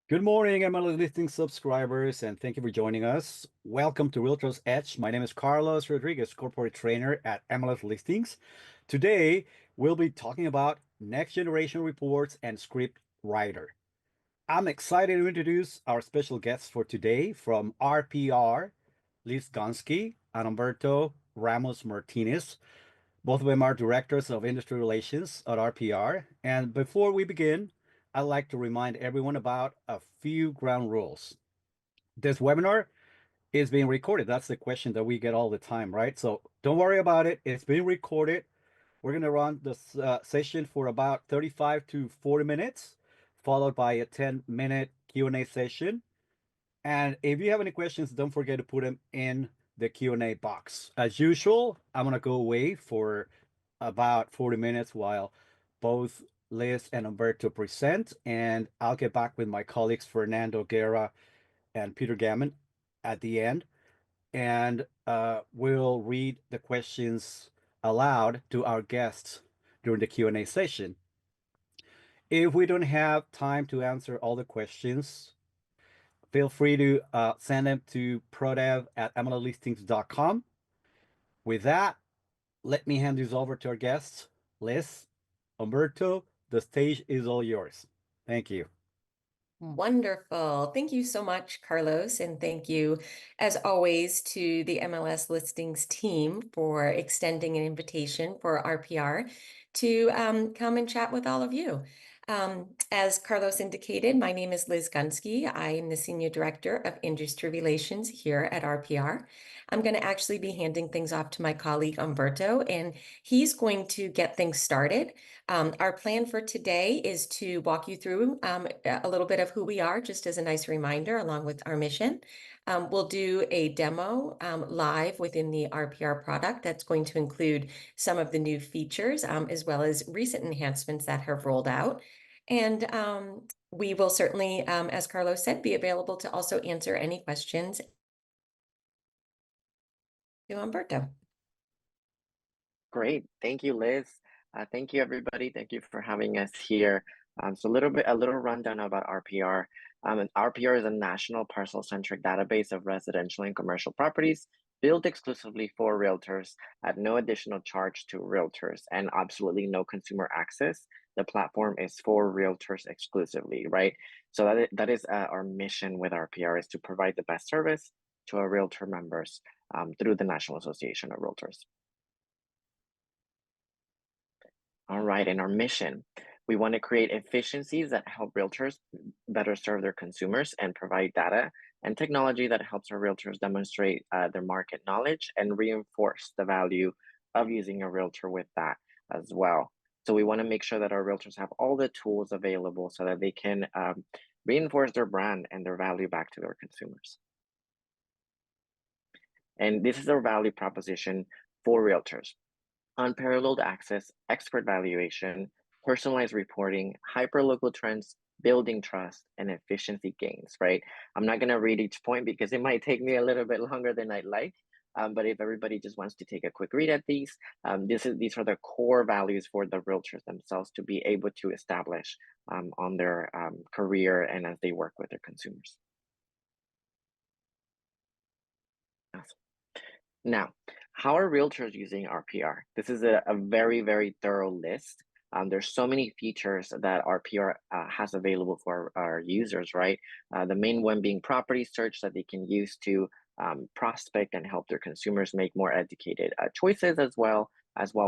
Good morning, MLSListings subscribers, and thank you for joining us. Welcome to Realtors Edge. My name is Carlos Rodriguez, corporate trainer at MLS Listings. Today, we'll be talking about next generation reports and Scriptwriter. I'm excited to introduce our special guests for today from RPR, Liz Gonsky and Humberto Ramos Martinez. Both of them are directors of industry relations at RPR. And before we begin, I'd like to remind everyone about a few ground rules. This webinar is being recorded. That's the question that we get all the time, right? So don't worry about it. It's being recorded. We're going to run this session for about 35 to 40 minutes, followed by a 10-minute Q&A session. And if you have any questions, don't forget to put them in the Q&A box. As usual, I'm going to go away for about 40 minutes while both Liz and Umberto present, and I'll get back with my colleagues Fernando Guerra and Peter Gammon at the end, and we'll read the questions aloud to our guests during the Q&A session. If we don't have time to answer all the questions, feel free to send them to prodev@mlslistings.com. With that, let me hand this over to our guests. Liz, Umberto, the stage is all yours. Thank you. Wonderful. Thank you so much, Carlos. And thank you, as always, to the MLS Listings team for extending an invitation for RPR to come and chat with all of you. As Carlos indicated, my name is Liz Gunsky. I am the Senior Director of Industry Relations here at RPR. I'm going to actually be handing things off to my colleague Umberto, and he's going to get things started. Our plan for today is to walk you through a little bit of who we are, just as a nice reminder, along with our mission. We'll do a demo live within the RPR product that's going to include some of the new features, as well as recent enhancements that have rolled out. And we will certainly, as Carlos said, be available to also answer any questions to Umberto. Great. Thank you, Liz. Thank you, everybody. Thank you for having us here. So a little rundown about RPR. RPR is a national parcel-centric database of residential and commercial properties built exclusively for realtors at no additional charge to realtors and absolutely no consumer access. The platform is for realtors exclusively, right? So that is our mission with RPR, is to provide the best service to our realtor members through the National Association of Realtors. All right, and our mission, we want to create efficiencies that help realtors better serve their consumers and provide data and technology that helps our realtors demonstrate their market knowledge and reinforce the value of using a realtor with that as well. So we want to make sure that our realtors have all the tools available so that they can reinforce their brand and their value back to their consumers. And this is our value proposition for realtors: unparalleled access, expert valuation, personalized reporting, hyperlocal trends, building trust, and efficiency gains, right? I'm not going to read each point because it might take me a little bit longer than I'd like. But if everybody just wants to take a quick read at these, these are the core values for the realtors themselves to be able to establish on their career and as they work with their consumers. Awesome. Now, how are realtors using RPR? This is a very, very thorough list. There's so many features that RPR has available for our users, right? The main one being property search that they can use to prospect and help their consumers make more educated choices as well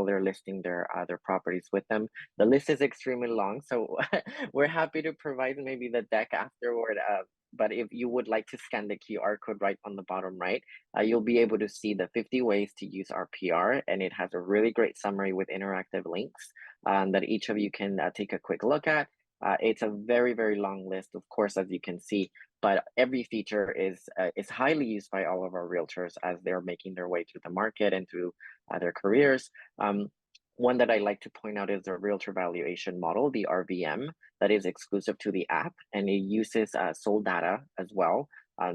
they're listing their properties with them. The list is extremely long, so we're happy to provide maybe the deck afterward. But if you would like to scan the QR code right on the bottom right, you'll be able to see the 50 ways to use RPR, and it has a really great summary with interactive links that each of you can take a quick look at. It's a very, very long list, of course, as you can see, but every feature is highly used by all of our realtors as they're making their way through the market and through their careers. One that I like to point out is the realtor valuation model, the RVM, that is exclusive to the app, and it uses sold data as well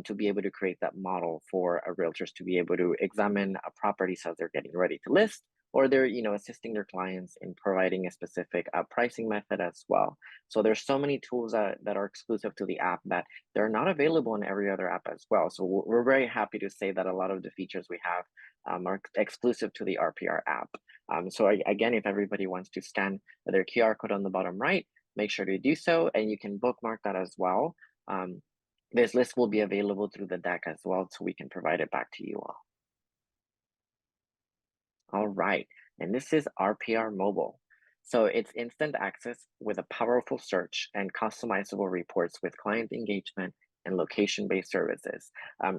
to be able to create that model for realtors to be able to examine properties as they're getting ready to list, or they're, assisting their clients in providing a specific pricing method as well. So there's so many tools that are exclusive to the app that they're not available in every other app as well. So we're very happy to say that a lot of the features we have are exclusive to the RPR app. So again, if everybody wants to scan their QR code on the bottom right, make sure to do so, and you can bookmark that as well. This list will be available through the deck as well, so we can provide it back to you all. All right, and this is RPR Mobile. So it's instant access with a powerful search and customizable reports with client engagement and location-based services.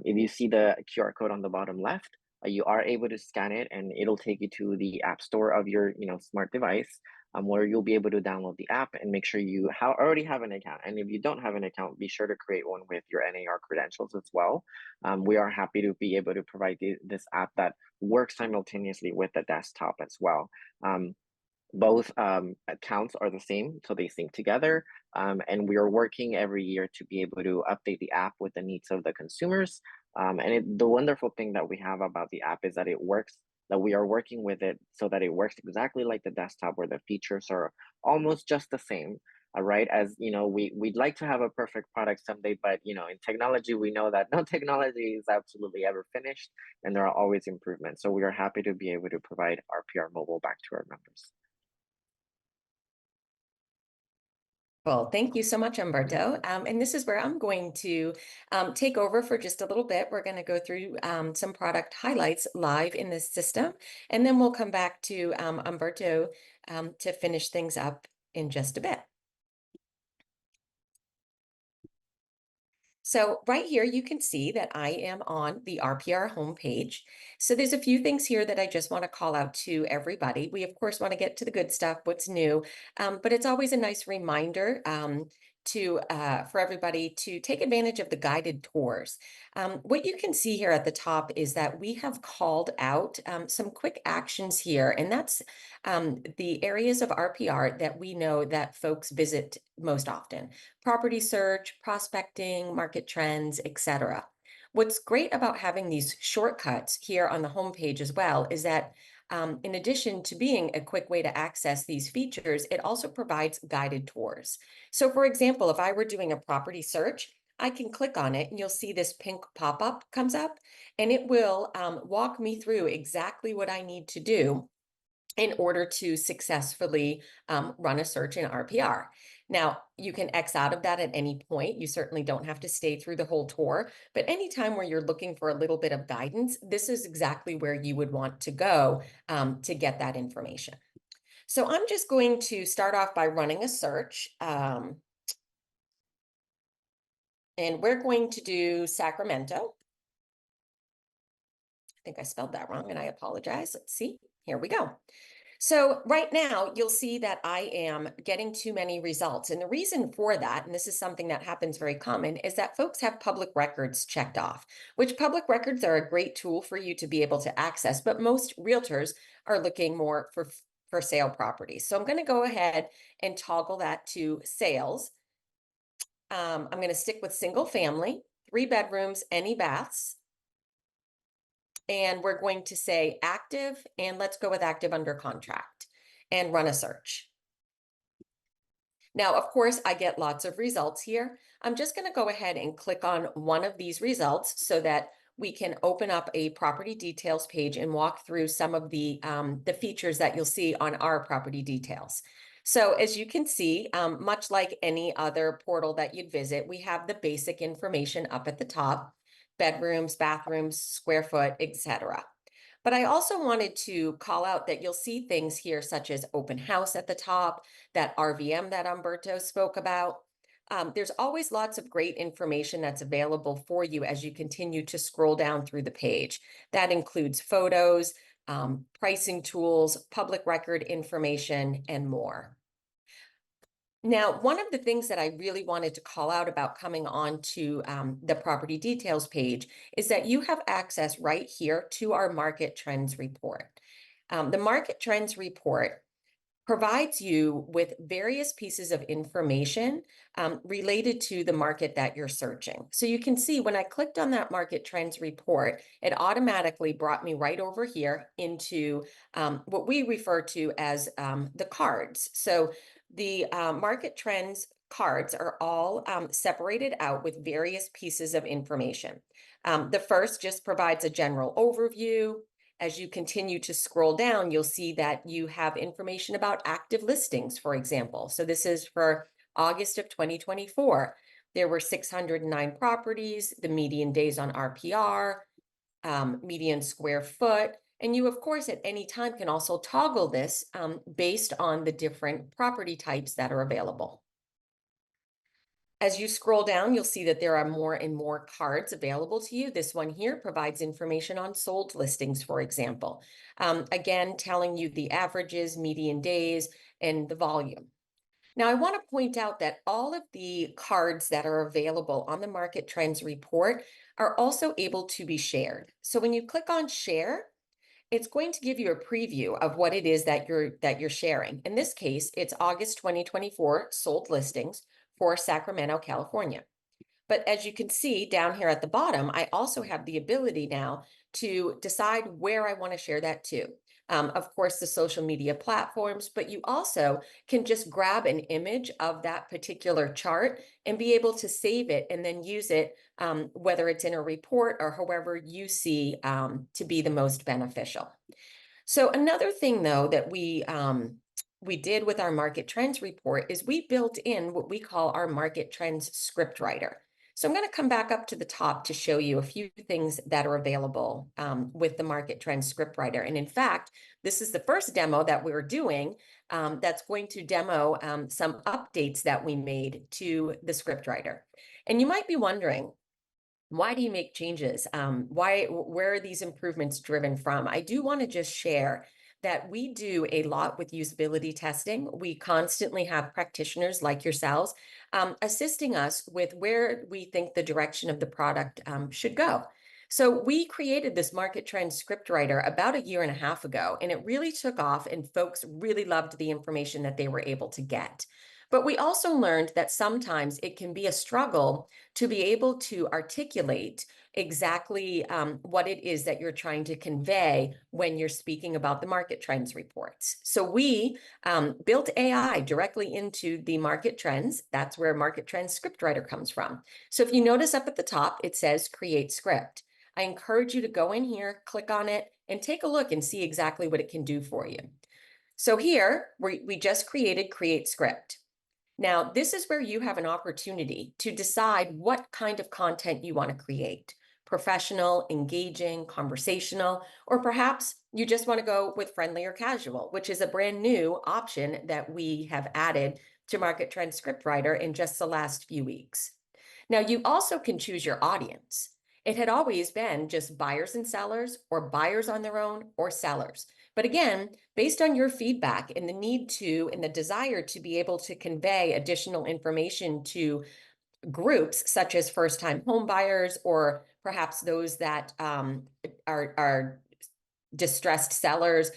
If you see the QR code on the bottom left, you are able to scan it and it'll take you to the app store of your smart device, where you'll be able to download the app and make sure you already have an account. And if you don't have an account, be sure to create one with your NAR credentials as well. We are happy to be able to provide this app that works simultaneously with the desktop as well. Both accounts are the same, so they sync together. And we are working every year to be able to update the app with the needs of the consumers. The wonderful thing that we have about the app is that it works, that we are working with it so that it works exactly like the desktop, where the features are almost just the same. Right, as we'd like to have a perfect product someday, but in technology, we know that no technology is absolutely ever finished, and there are always improvements. So we are happy to be able to provide RPR Mobile back to our members. Well, thank you so much, Umberto. And this is where I'm going to take over for just a little bit. We're going to go through some product highlights live in this system, and then we'll come back to Umberto to finish things up in just a bit. So right here, you can see that I am on the RPR homepage. So there's a few things here that I just want to call out to everybody. We, of course, want to get to the good stuff, what's new, but it's always a nice reminder for everybody to take advantage of the guided tours. What you can see here at the top is that we have called out some quick actions here, and that's the areas of RPR that we know that folks visit most often: property search, prospecting, market trends, etc. What's great about having these shortcuts here on the homepage as well is that in addition to being a quick way to access these features, it also provides guided tours. So for example, if I were doing a property search, I can click on it and you'll see this pink pop-up comes up, and it will walk me through exactly what I need to do in order to successfully run a search in RPR. Now, you can X out of that at any point. You certainly don't have to stay through the whole tour, but anytime where you're looking for a little bit of guidance, this is exactly where you would want to go to get that information. So I'm just going to start off by running a search. And we're going to do Sacramento. I think I spelled that wrong and I apologize. Let's see. Here we go. So right now, you'll see that I am getting too many results. And the reason for that, and this is something that happens very common, is that folks have public records checked off, which public records are a great tool for you to be able to access, but most realtors are looking more for sale properties. So I'm going to go ahead and toggle that to sales. I'm going to stick with single family, 3 bedrooms, any baths. And we're going to say active, and let's go with active under contract and run a search. Now, of course, I get lots of results here. I'm just going to go ahead and click on one of these results so that we can open up a property details page and walk through some of the features that you'll see on our property details. So as you can see, much like any other portal that you'd visit, we have the basic information up at the top: bedrooms, bathrooms, square foot, etc. But I also wanted to call out that you'll see things here such as open house at the top, that RVM that Umberto spoke about. There's always lots of great information that's available for you as you continue to scroll down through the page. That includes photos, pricing tools, public record information, and more. Now, one of the things that I really wanted to call out about coming on to the property details page is that you have access right here to our market trends report. The market trends report provides you with various pieces of information related to the market that you're searching. So you can see when I clicked on that market trends report, it automatically brought me right over here into what we refer to as the cards. So the market trends cards are all separated out with various pieces of information. The first just provides a general overview. As you continue to scroll down, you'll see that you have information about active listings, for example. So this is for August of 2024. There were 609 properties, the median days on RPR, median square foot. And you, of course, at any time can also toggle this based on the different property types that are available. As you scroll down, you'll see that there are more and more cards available to you. This one here provides information on sold listings, for example. Again, telling you the averages, median days, and the volume. Now, I want to point out that all of the cards that are available on the Market Trends report are also able to be shared. So when you click on share, it's going to give you a preview of what it is that you're sharing. In this case, it's August 2024 sold listings for Sacramento, California. But as you can see down here at the bottom, I also have the ability now to decide where I want to share that to. Of course, the social media platforms, but you also can just grab an image of that particular chart and be able to save it and then use it, whether it's in a report or however you see to be the most beneficial. So another thing, though, that we did with our market trends report is we built in what we call our market trends scriptwriter. So I'm going to come back up to the top to show you a few things that are available with the market trends scriptwriter. And in fact, this is the first demo that we're doing that's going to demo some updates that we made to the scriptwriter. And you might be wondering, why do you make changes? Where are these improvements driven from? I do want to just share that we do a lot with usability testing. We constantly have practitioners like yourselves assisting us with where we think the direction of the product should go. So we created this market trend scriptwriter about 1.5 years ago, and it really took off and folks really loved the information that they were able to get. But we also learned that sometimes it can be a struggle to be able to articulate exactly what it is that you're trying to convey when you're speaking about the market trends reports. So we built AI directly into the market trends. That's where market trends scriptwriter comes from. So if you notice up at the top, it says create script. I encourage you to go in here, click on it, and take a look and see exactly what it can do for you. So here, we just created create script. Now, this is where you have an opportunity to decide what kind of content you want to create. Professional, engaging, conversational, or perhaps you just want to go with friendly or casual, which is a brand new option that we have added to Market Trend Scriptwriter in just the last few weeks. Now, you also can choose your audience. It had always been just buyers and sellers, or buyers on their own, or sellers. But again, based on your feedback and the need to and the desire to be able to convey additional information to groups such as first-time home buyers or perhaps those that are distressed sellers,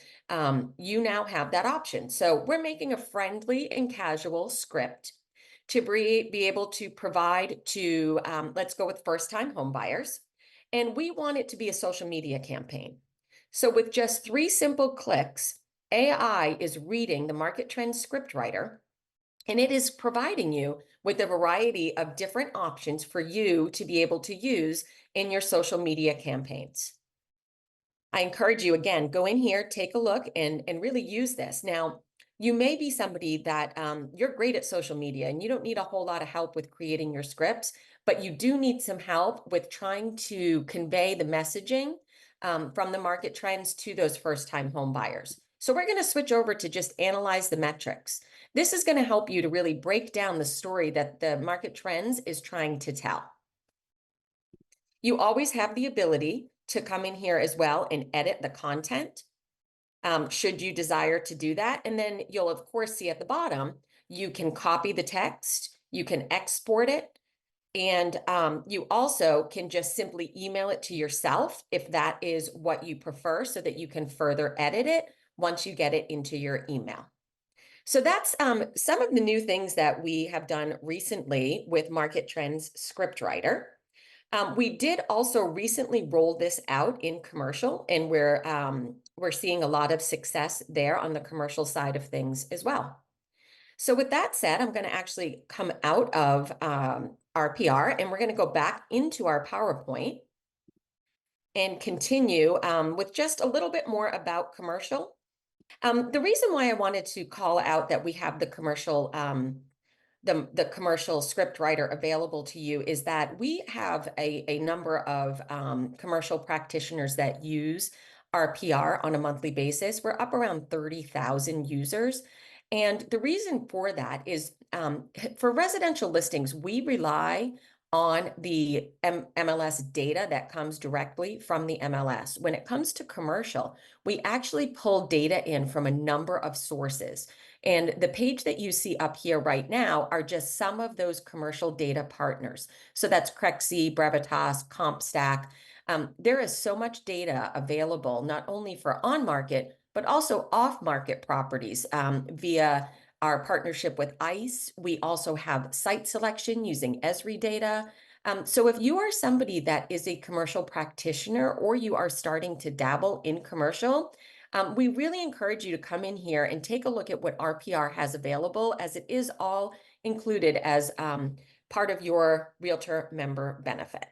you now have that option. So we're making a friendly and casual script to be able to provide to, let's go with first-time home buyers. And we want it to be a social media campaign. So with just 3 simple clicks, AI is reading the market trends scriptwriter, and it is providing you with a variety of different options for you to be able to use in your social media campaigns. I encourage you, again, go in here, take a look, and really use this. Now, you may be somebody that you're great at social media and you don't need a whole lot of help with creating your scripts, but you do need some help with trying to convey the messaging from the market trends to those first-time home buyers. So we're going to switch over to just analyze the metrics. This is going to help you to really break down the story that the market trends is trying to tell. You always have the ability to come in here as well and edit the content, should you desire to do that. And then you'll, of course, see at the bottom, you can copy the text, you can export it, and you also can just simply email it to yourself if that is what you prefer, so that you can further edit it once you get it into your email. So that's some of the new things that we have done recently with Market Trends Scriptwriter. We did also recently roll this out in commercial, and we're seeing a lot of success there on the commercial side of things as well. So with that said, I'm going to actually come out of RPR, and we're going to go back into our PowerPoint and continue with just a little bit more about commercial. The reason why I wanted to call out that we have the commercial script writer available to you is that we have a number of commercial practitioners that use RPR on a monthly basis. We're up around 30,000 users. And the reason for that is for residential listings, we rely on the MLS data that comes directly from the MLS. When it comes to commercial, we actually pull data in from a number of sources. And the page that you see up here right now are just some of those commercial data partners. So that's Crexi, Brevitas, CompStack. There is so much data available, not only for on-market, but also off-market properties via our partnership with ICE. We also have site selection using Esri data. So if you are somebody that is a commercial practitioner or you are starting to dabble in commercial, we really encourage you to come in here and take a look at what RPR has available, as it is all included as part of your Realtor member benefit.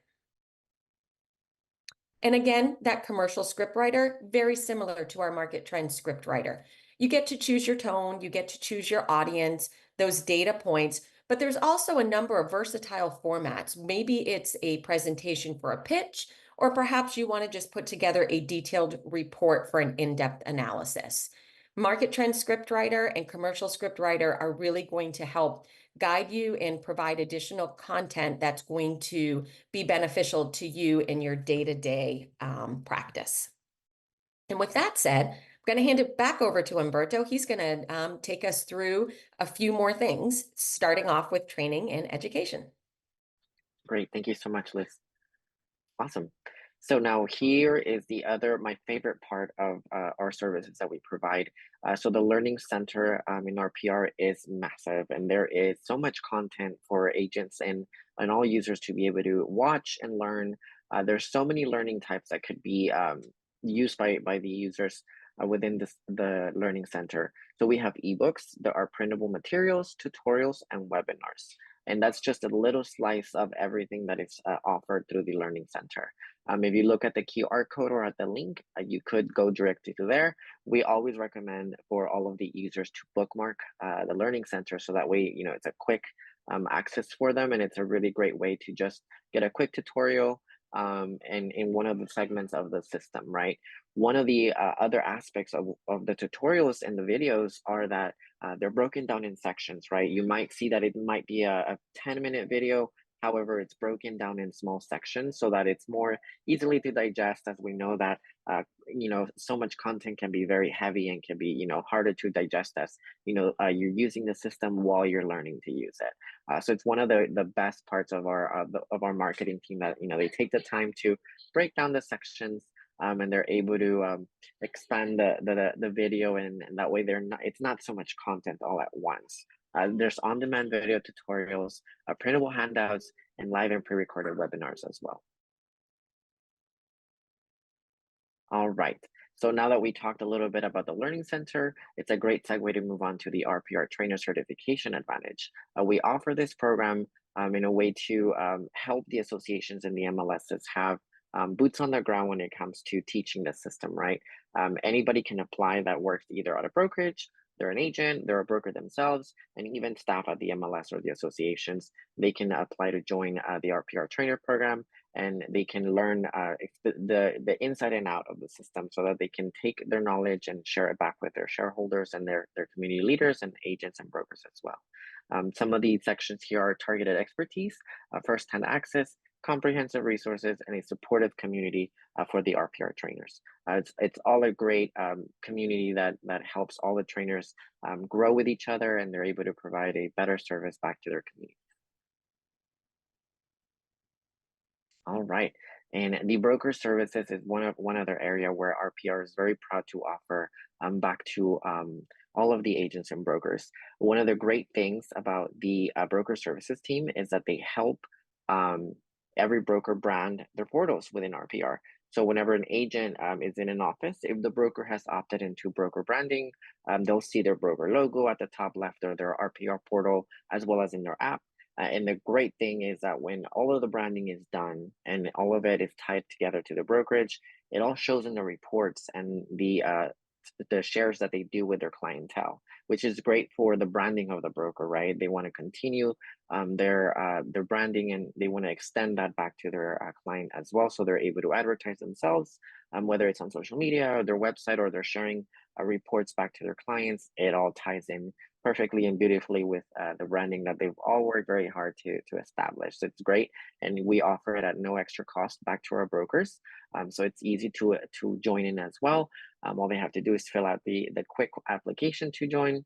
And again, that commercial scriptwriter, very similar to our market trend scriptwriter. You get to choose your tone, you get to choose your audience, those data points, but there's also a number of versatile formats. Maybe it's a presentation for a pitch, or perhaps you want to just put together a detailed report for an in-depth analysis. Market trend scriptwriter and commercial scriptwriter are really going to help guide you and provide additional content that's going to be beneficial to you in your day-to-day practice. And with that said, I'm going to hand it back over to Umberto. He's going to take us through a few more things, starting off with training and education. Great. Thank you so much, Liz. Awesome. So now here is my favorite part of our services that we provide. So the Learning Center in RPR is massive, and there is so much content for agents and all users to be able to watch and learn. There's so many learning types that could be used by the users within the Learning Center. So we have ebooks, there are printable materials, tutorials, and webinars. And that's just a little slice of everything that is offered through the Learning Center. If you look at the QR code or at the link, you could go directly to there. We always recommend for all of the users to bookmark the Learning Center, so that way, it's a quick access for them, and it's a really great way to just get a quick tutorial and in one of the segments of the system, right? One of the other aspects of the tutorials and the videos are that they're broken down in sections, right? You might see that it might be a 10-minute video. However, it's broken down in small sections so that it's more easily to digest, as we know that, so much content can be very heavy and can be, harder to digest as, you're using the system while you're learning to use it. So it's one of the best parts of our marketing team that, they take the time to break down the sections, and they're able to expand the video, and that way it's not so much content all at once. There's on-demand video tutorials, printable handouts, and live and pre-recorded webinars as well. All right. So now that we talked a little bit about the Learning Center, it's a great segue to move on to the RPR Trainer Certification Advantage. We offer this program in a way to help the associations and the MLSs have boots on the ground when it comes to teaching the system, right? Anybody can apply that works either at a brokerage, they're an agent, they're a broker themselves, and even staff at the MLS or the associations. They can apply to join the RPR trainer program, and they can learn the inside and out of the system, so that they can take their knowledge and share it back with their shareholders and their community leaders and agents and brokers as well. Some of these sections here are targeted expertise, first-hand access, comprehensive resources, and a supportive community for the RPR trainers. It's all a great community that helps all the trainers grow with each other, and they're able to provide a better service back to their community. All right, and the broker services is one other area where RPR is very proud to offer back to all of the agents and brokers. One of the great things about the broker services team is that they help um, every broker brand their portals within RPR. So whenever an agent is in an office, if the broker has opted into broker branding, they'll see their broker logo at the top left of their RPR portal, as well as in their app. And the great thing is that when all of the branding is done and all of it is tied together to the brokerage, it all shows in the reports and the shares that they do with their clientele, which is great for the branding of the broker, right? They want to continue their branding, and they want to extend that back to their client as well, so they're able to advertise themselves, whether it's on social media or their website, or they're sharing reports back to their clients. It all ties in perfectly and beautifully with the branding that they've all worked very hard to establish. So it's great, and we offer it at no extra cost back to our brokers. So it's easy to join in as well. All they have to do is fill out the quick application to join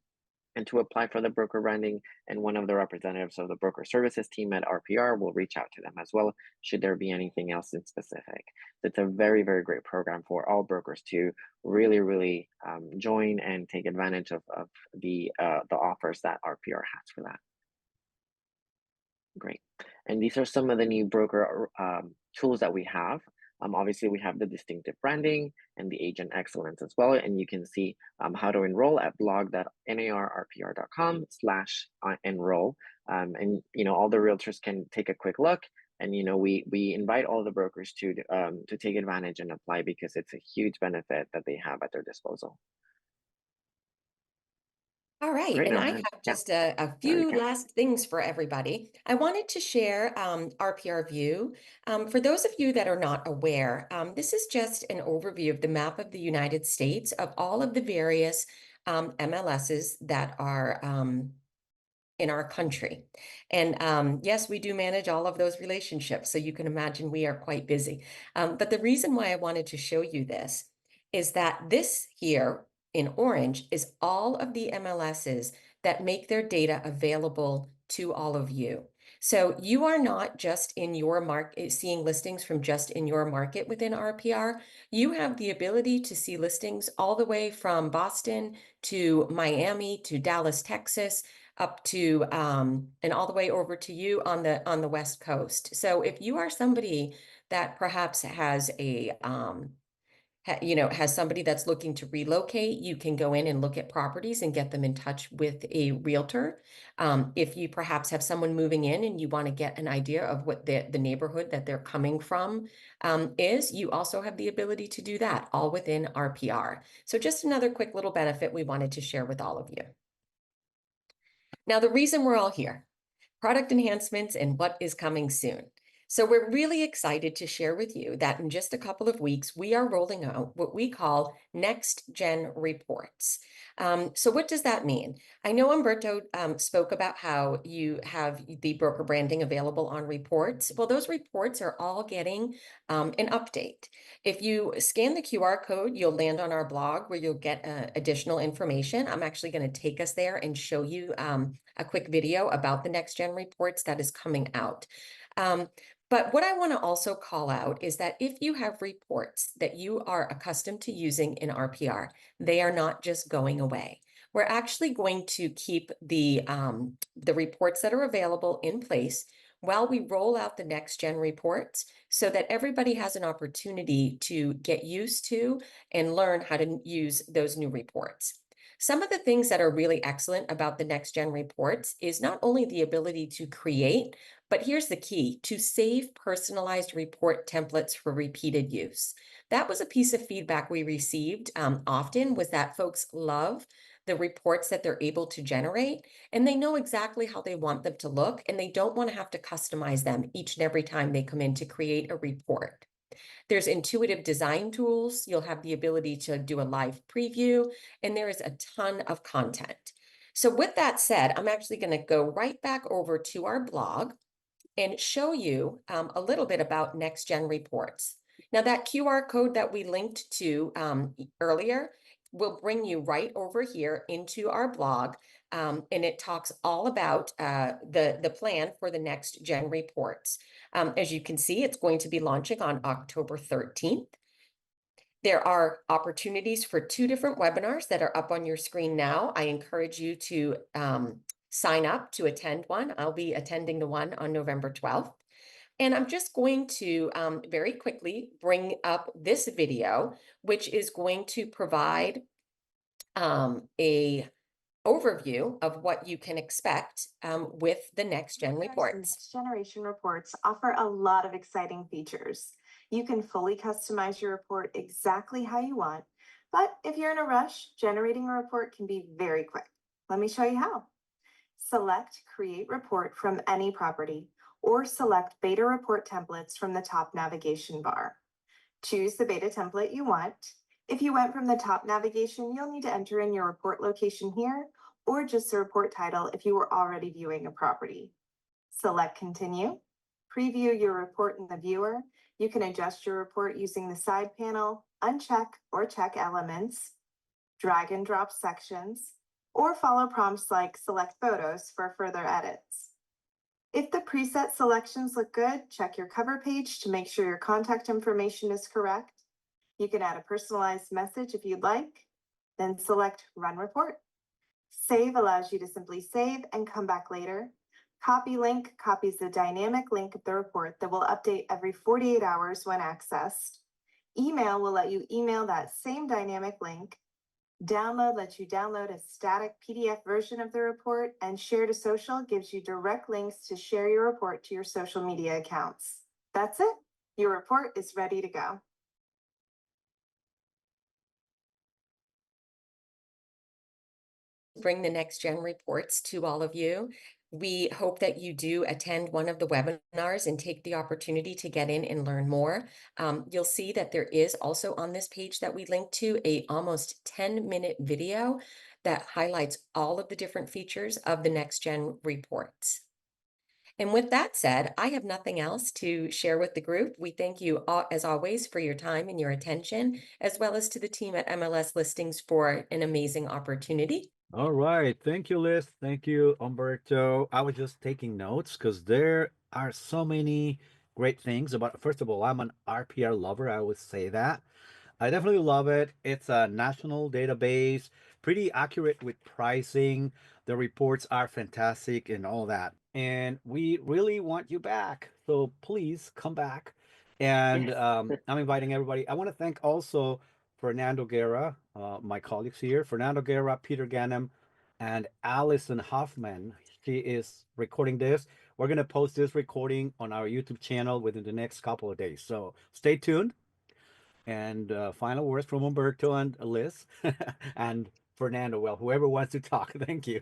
and to apply for the broker branding, and one of the representatives of the broker services team at RPR will reach out to them as well should there be anything else in specific. It's a very, very great program for all brokers to really join and take advantage of the offers that RPR has for that. Great. And these are some of the new broker tools that we have. Obviously, we have the distinctive branding and the agent excellence as well. And you can see how to enroll at blog.narrpr.com/enroll. And all the realtors can take a quick look. And we invite all the brokers to take advantage and apply, because it's a huge benefit that they have at their disposal. All right, Great. and Now, I have yeah, just a there you few go. last things for everybody. I wanted to share RPR View. For those of you that are not aware, this is just an overview of the map of the United States of all of the various MLSs that are in our country. And yes, we do manage all of those relationships, so you can imagine we are quite busy. But the reason why I wanted to show you this is that this here in orange is all of the MLSs that make their data available to all of you. So you are not just in your market seeing listings from just in your market within RPR. You have the ability to see listings all the way from Boston to Miami to Dallas, Texas, up to and all the way over to you on the West Coast. So if you are somebody that perhaps has a has somebody that's looking to relocate, you can go in and look at properties and get them in touch with a realtor. If you perhaps have someone moving in and you want to get an idea of what the neighborhood that they're coming from is, you also have the ability to do that all within RPR. So just another quick little benefit we wanted to share with all of you. Now, the reason we're all here, product enhancements and what is coming soon. So we're really excited to share with you that in just a couple of weeks, we are rolling out what we call Next Gen Reports. So what does that mean? I know Umberto spoke about how you have the broker branding available on reports. Well, those reports are all getting an update. If you scan the QR code, you'll land on our blog where you'll get additional information. I'm actually going to take us there and show you a quick video about the Next Gen Reports that is coming out. But what I want to also call out is that if you have reports that you are accustomed to using in RPR, they are not just going away. We're actually going to keep the reports that are available in place while we roll out the Next Gen Reports, so that everybody has an opportunity to get used to and learn how to use those new reports. Some of the things that are really excellent about the Next Gen Reports is not only the ability to create, but here's the key: to save personalized report templates for repeated use. That was a piece of feedback we received often, was that folks love the reports that they're able to generate, and they know exactly how they want them to look, and they don't want to have to customize them each and every time they come in to create a report. There's intuitive design tools. You'll have the ability to do a live preview, and there is a ton of content. So with that said, I'm actually going to go right back over to our blog and show you a little bit about Next Gen Reports. Now, that QR code that we linked to earlier will bring you right over here into our blog, and it talks all about the plan for the Next Gen Reports. As you can see, it's going to be launching on October 13th. There are opportunities for 2 different webinars that are up on your screen now. I encourage you to sign up to attend one. I'll be attending the one on November 12th. And I'm just going to very quickly bring up this video, which is going to provide a overview of what you can expect with the next gen reports. Next generation reports offer a lot of exciting features. You can fully customize your report exactly how you want, but if you're in a rush, generating a report can be very quick. Let me show you how. Select Create Report from any property, or select Beta Report templates from the top navigation bar. Choose the beta template you want. If you went from the top navigation, you'll need to enter in your report location here, or just the report title if you were already viewing a property. Select Continue. Preview your report in the viewer. You can adjust your report using the side panel, uncheck or check elements, drag and drop sections, or follow prompts like select photos for further edits. If the preset selections look good, check your cover page to make sure your contact information is correct. You can add a personalized message if you'd like, then select Run Report. Save allows you to simply save and come back later. Copy link copies the dynamic link of the report that will update every 48 hours when accessed. Email will let you email that same dynamic link. Download lets you download a static PDF version of the report, and Share to Social gives you direct links to share your report to your social media accounts. That's it. Your report is ready to go. Bring the next gen reports to all of you. We hope that you do attend one of the webinars and take the opportunity to get in and learn more. You'll see that there is also on this page that we link to a almost 10-minute video that highlights all of the different features of the next gen reports. And with that said, I have nothing else to share with the group. We thank you all, as always, for your time and your attention, as well as to the team at MLS Listings for an amazing opportunity. All right. Thank you, Liz. Thank you, Umberto. I was just taking notes because there are so many great things about. First of all, I'm an RPR lover. I would say that. I definitely love it. It's a national database, pretty accurate with pricing. The reports are fantastic and all that. And we really want you back. So please come back. And Yes. I'm inviting everybody. I want to thank also Fernando Guerra, my colleagues here, Fernando Guerra, Peter Ganem, and Allison Hoffman. She is recording this. We're going to post this recording on our YouTube channel within the next couple of days. So stay tuned. And final words from Umberto and Liz and Fernando. Well, whoever wants to talk, thank you.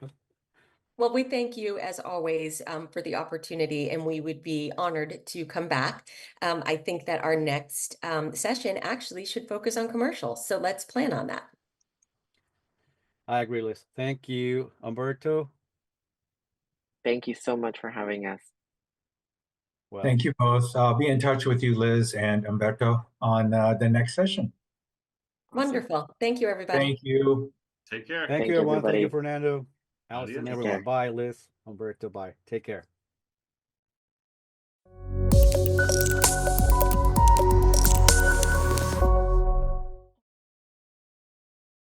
Well, we thank you as always for the opportunity, and we would be honored to come back. I think that our next session actually should focus on commercials, so let's plan on that. I agree, Liz. Thank you, Umberto. Thank you so much for having us. Well, Thank you both. I'll be in touch with you, Liz and Umberto, on the next session. Awesome. Wonderful. Thank you, everybody. Thank you. Take care. thank Thank you, you, everyone. Thank you, everybody. Fernando, Allison, Adios. everyone. care. Bye, Liz, Umberto. Bye. Take care.